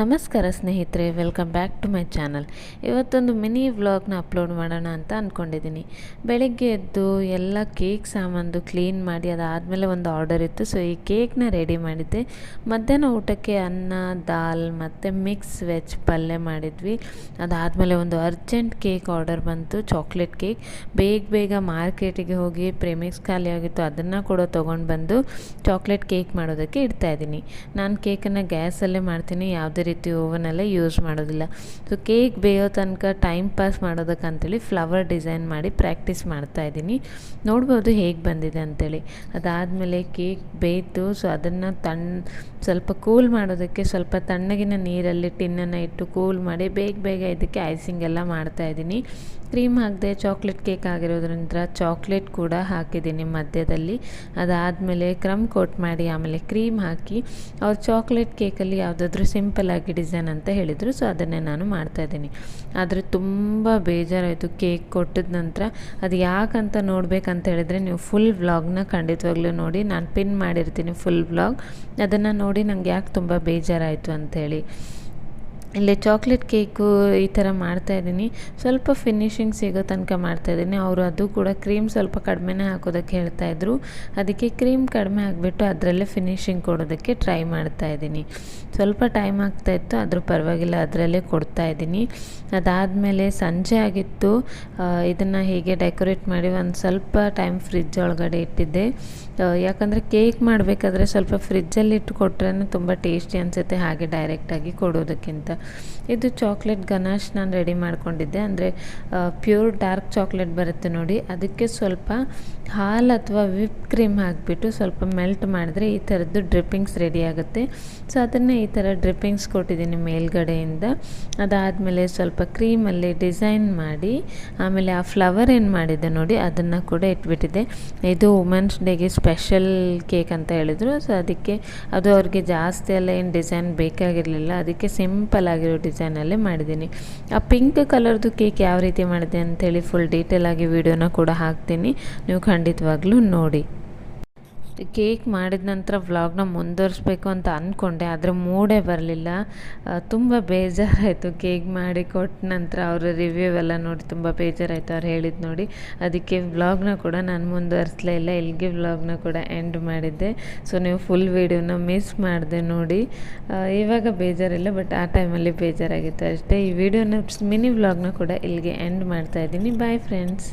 ನಮಸ್ಕಾರ ಸ್ನೇಹಿತರೆ, welcome back to my channel. ಇವತ್ತೊಂದು ಮಿನಿ ವ್ಲಾಗ್ನ ಅಪ್ಲೋಡ್ ಮಾಡೋಣ ಅಂತ ಅಂದ್ಕೊಂಡಿದ್ದೀನಿ. ಬೆಳಗ್ಗೆ ಎದ್ದು ಎಲ್ಲ ಕೇಕ್ ಸಾಮಾನು ಕ್ಲೀನ್ ಮಾಡಿ ಅದಾದಮೇಲೆ ಒಂದು ಆರ್ಡರ್ ಇತ್ತು. ಸೊ ಈ ಕೇಕ್ನ ರೆಡಿ ಮಾಡಿದ್ದೆ. ಮಧ್ಯಾಹ್ನ ಊಟಕ್ಕೆ ಅನ್ನ, ದಾಲ್ ಮತ್ತು ಮಿಕ್ಸ್ ವೆಜ್ ಪಲ್ಯ ಮಾಡಿದ್ವಿ. ಅದಾದಮೇಲೆ ಒಂದು ಅರ್ಜೆಂಟ್ ಕೇಕ್ ಆರ್ಡರ್ ಬಂತು, ಚಾಕ್ಲೇಟ್ ಕೇಕ್. ಬೇಗ ಮಾರ್ಕೆಟಿಗೆ ಹೋಗಿ ಪ್ರೇಮಿಕ್ಸ್ ಖಾಲಿ ಆಗಿತ್ತು, ಅದನ್ನು ಕೂಡ ತೊಗೊಂಡು ಬಂದು ಚಾಕ್ಲೇಟ್ ಕೇಕ್ ಮಾಡೋದಕ್ಕೆ ಇಡ್ತಾಯಿದ್ದೀನಿ. ನಾನು ಕೇಕನ್ನು ಗ್ಯಾಸಲ್ಲೇ ಮಾಡ್ತೀನಿ, ಯಾವುದೇ ರೀತಿ ಓವನಲ್ಲೇ ಯೂಸ್ ಮಾಡೋದಿಲ್ಲ. ಸೊ ಕೇಕ್ ಬೇಯೋ ತನಕ ಟೈಮ್ ಪಾಸ್ ಮಾಡೋದಕ್ಕಂತೇಳಿ ಫ್ಲವರ್ ಡಿಸೈನ್ ಮಾಡಿ ಪ್ರಾಕ್ಟೀಸ್ ಮಾಡ್ತಾಯಿದ್ದೀನಿ. ನೋಡ್ಬೋದು ಹೇಗೆ ಬಂದಿದೆ ಅಂಥೇಳಿ. ಅದಾದಮೇಲೆ ಕೇಕ್ ಬೇಯ್ತು. ಸೊ ಅದನ್ನು ಸ್ವಲ್ಪ ಕೂಲ್ ಮಾಡೋದಕ್ಕೆ ಸ್ವಲ್ಪ ತಣ್ಣಗಿನ ನೀರಲ್ಲಿ ಟಿನ್ನನ್ನು ಇಟ್ಟು ಕೂಲ್ ಮಾಡಿ ಬೇಗ ಇದಕ್ಕೆ ಐಸಿಂಗ್ ಎಲ್ಲ ಮಾಡ್ತಾಯಿದ್ದೀನಿ. ಕ್ರೀಮ್ ಹಾಕಿದೆ, ಚಾಕ್ಲೇಟ್ ಕೇಕ್ ಆಗಿರೋದ್ರಿಂದ ಚಾಕ್ಲೇಟ್ ಕೂಡ ಹಾಕಿದ್ದೀನಿ ಮಧ್ಯದಲ್ಲಿ. ಅದಾದಮೇಲೆ ಕ್ರಮ್ ಕೋಟ್ ಮಾಡಿ ಆಮೇಲೆ ಕ್ರೀಮ್ ಹಾಕಿ, ಅವ್ರು ಚಾಕ್ಲೇಟ್ ಕೇಕಲ್ಲಿ ಯಾವುದಾದ್ರೂ ಸಿಂಪಲ್ಲಾಗಿ ಡಿಸೈನ್ ಅಂತ ಹೇಳಿದರು. ಸೊ ಅದನ್ನೇ ನಾನು ಮಾಡ್ತಾಯಿದ್ದೀನಿ. ಆದರೆ ತುಂಬ ಬೇಜಾರಾಯಿತು ಕೇಕ್ ಕೊಟ್ಟಿದ ನಂತರ. ಅದು ಯಾಕಂತ ನೋಡಬೇಕಂತ ಹೇಳಿದರೆ ನೀವು ಫುಲ್ ವ್ಲಾಗ್ನ ಖಂಡಿತವಾಗ್ಲೂ ನೋಡಿ. ನಾನು ಪಿನ್ ಮಾಡಿರ್ತೀನಿ ಫುಲ್ ವ್ಲಾಗ್, ಅದನ್ನು ನೋಡಿ ನಂಗೆ ಯಾಕೆ ತುಂಬ ಬೇಜಾರಾಯಿತು ಅಂಥೇಳಿ. ಇಲ್ಲಿ ಚಾಕ್ಲೇಟ್ ಕೇಕು ಈ ಥರ ಮಾಡ್ತಾಯಿದ್ದೀನಿ. ಸ್ವಲ್ಪ ಫಿನಿಶಿಂಗ್ ಸಿಗೋ ತನಕ ಮಾಡ್ತಾಯಿದ್ದೀನಿ. ಅವರು ಅದು ಕೂಡ ಕ್ರೀಮ್ ಸ್ವಲ್ಪ ಕಡಿಮೆನೇ ಹಾಕೋದಕ್ಕೆ ಹೇಳ್ತಾಯಿದ್ರು. ಅದಕ್ಕೆ ಕ್ರೀಮ್ ಕಡಿಮೆ ಹಾಕಿಬಿಟ್ಟು ಅದರಲ್ಲೇ ಫಿನಿಶಿಂಗ್ ಕೊಡೋದಕ್ಕೆ ಟ್ರೈ ಮಾಡ್ತಾಯಿದ್ದೀನಿ. ಸ್ವಲ್ಪ ಟೈಮ್ ಆಗ್ತಾಯಿತ್ತು, ಆದರೂ ಪರವಾಗಿಲ್ಲ, ಅದರಲ್ಲೇ ಕೊಡ್ತಾಯಿದ್ದೀನಿ. ಅದಾದಮೇಲೆ ಸಂಜೆ ಆಗಿತ್ತು. ಇದನ್ನು ಹೀಗೆ ಡೆಕೋರೇಟ್ ಮಾಡಿ ಒಂದು ಸ್ವಲ್ಪ ಟೈಮ್ ಫ್ರಿಜ್ ಒಳಗಡೆ ಇಟ್ಟಿದ್ದೆ. ಯಾಕಂದರೆ ಕೇಕ್ ಮಾಡಬೇಕಾದ್ರೆ ಸ್ವಲ್ಪ ಫ್ರಿಜ್ಜಲ್ಲಿ ಇಟ್ಟು ಕೊಟ್ರೆ ತುಂಬ ಟೇಸ್ಟಿ ಅನಿಸುತ್ತೆ, ಹಾಗೆ ಡೈರೆಕ್ಟಾಗಿ ಕೊಡೋದಕ್ಕಿಂತ. ಇದು ಚಾಕ್ಲೇಟ್ ಗನಾಶ್ ನಾನು ರೆಡಿ ಮಾಡ್ಕೊಂಡಿದ್ದೆ. ಅಂದರೆ ಪ್ಯೂರ್ ಡಾರ್ಕ್ ಚಾಕ್ಲೇಟ್ ಬರುತ್ತೆ ನೋಡಿ, ಅದಕ್ಕೆ ಸ್ವಲ್ಪ ಹಾಲು ಅಥವಾ ವಿಪ್ ಕ್ರೀಮ್ ಹಾಕಿಬಿಟ್ಟು ಸ್ವಲ್ಪ ಮೆಲ್ಟ್ ಮಾಡಿದ್ರೆ ಈ ಥರದ್ದು ಡ್ರಿಪ್ಪಿಂಗ್ಸ್ ರೆಡಿ ಆಗುತ್ತೆ. ಸೊ ಅದನ್ನೇ ಈ ಥರ ಡ್ರಿಪ್ಪಿಂಗ್ಸ್ ಕೊಟ್ಟಿದ್ದೀನಿ ಮೇಲ್ಗಡೆಯಿಂದ. ಅದಾದಮೇಲೆ ಸ್ವಲ್ಪ ಕ್ರೀಮಲ್ಲಿ ಡಿಸೈನ್ ಮಾಡಿ ಆಮೇಲೆ ಆ ಫ್ಲವರ್ ಏನು ಮಾಡಿದ್ದೆ ನೋಡಿ ಅದನ್ನು ಕೂಡ ಇಟ್ಬಿಟ್ಟಿದ್ದೆ. ಇದು ವುಮೆನ್ಸ್ ಡೇಗೆ ಸ್ಪೆಷಲ್ ಕೇಕ್ ಅಂತ ಹೇಳಿದರು. ಸೊ ಅದಕ್ಕೆ ಅದು ಅವ್ರಿಗೆ ಜಾಸ್ತಿ ಎಲ್ಲ ಏನು ಡಿಸೈನ್ ಬೇಕಾಗಿರಲಿಲ್ಲ, ಅದಕ್ಕೆ ಸಿಂಪಲ್ ಆಗಿರೋ ಡಿಸೈನಲ್ಲೇ ಮಾಡಿದ್ದೀನಿ. ಆ ಪಿಂಕ್ ಕಲರ್ದು ಕೇಕ್ ಯಾವ ರೀತಿ ಮಾಡಿದೆ ಅಂಥೇಳಿ ಫುಲ್ ಡೀಟೇಲಾಗಿ ವೀಡಿಯೋನ ಕೂಡ ಹಾಕ್ತೀನಿ, ನೀವು ಖಂಡಿತವಾಗ್ಲೂ ನೋಡಿ. ಕೇಕ್ ಮಾಡಿದ ನಂತರ ವ್ಲಾಗ್ನ ಮುಂದುವರಿಸ್ಬೇಕು ಅಂತ ಅಂದ್ಕೊಂಡೆ, ಆದರೆ ಮೂಡೇ ಬರಲಿಲ್ಲ. ತುಂಬ ಬೇಜಾರಾಯಿತು. ಕೇಕ್ ಮಾಡಿ ಕೊಟ್ಟ ನಂತರ ಅವರ ರಿವ್ಯೂ ಎಲ್ಲ ನೋಡಿ ತುಂಬ ಬೇಜಾರಾಯಿತು, ಅವ್ರು ಹೇಳಿದ್ದು ನೋಡಿ. ಅದಕ್ಕೆ ವ್ಲಾಗ್ನ ಕೂಡ ನಾನು ಮುಂದುವರಿಸಲೇ ಇಲ್ಲ, ಇಲ್ಲಿಗೆ ವ್ಲಾಗ್ನ ಕೂಡ ಎಂಡ್ ಮಾಡಿದ್ದೆ. ಸೊ ನೀವು ಫುಲ್ ವೀಡಿಯೋನ ಮಿಸ್ ಮಾಡಿದೆ ನೋಡಿ. ಇವಾಗ ಬೇಜಾರಿಲ್ಲ, ಬಟ್ ಆ ಟೈಮಲ್ಲಿ ಬೇಜಾರಾಗಿತ್ತು ಅಷ್ಟೇ. ಈ ವಿಡಿಯೋನ ಮಿನಿ ವ್ಲಾಗ್ನ ಕೂಡ ಇಲ್ಲಿಗೆ ಎಂಡ್ ಮಾಡ್ತಾಯಿದ್ದೀನಿ. Bye friends.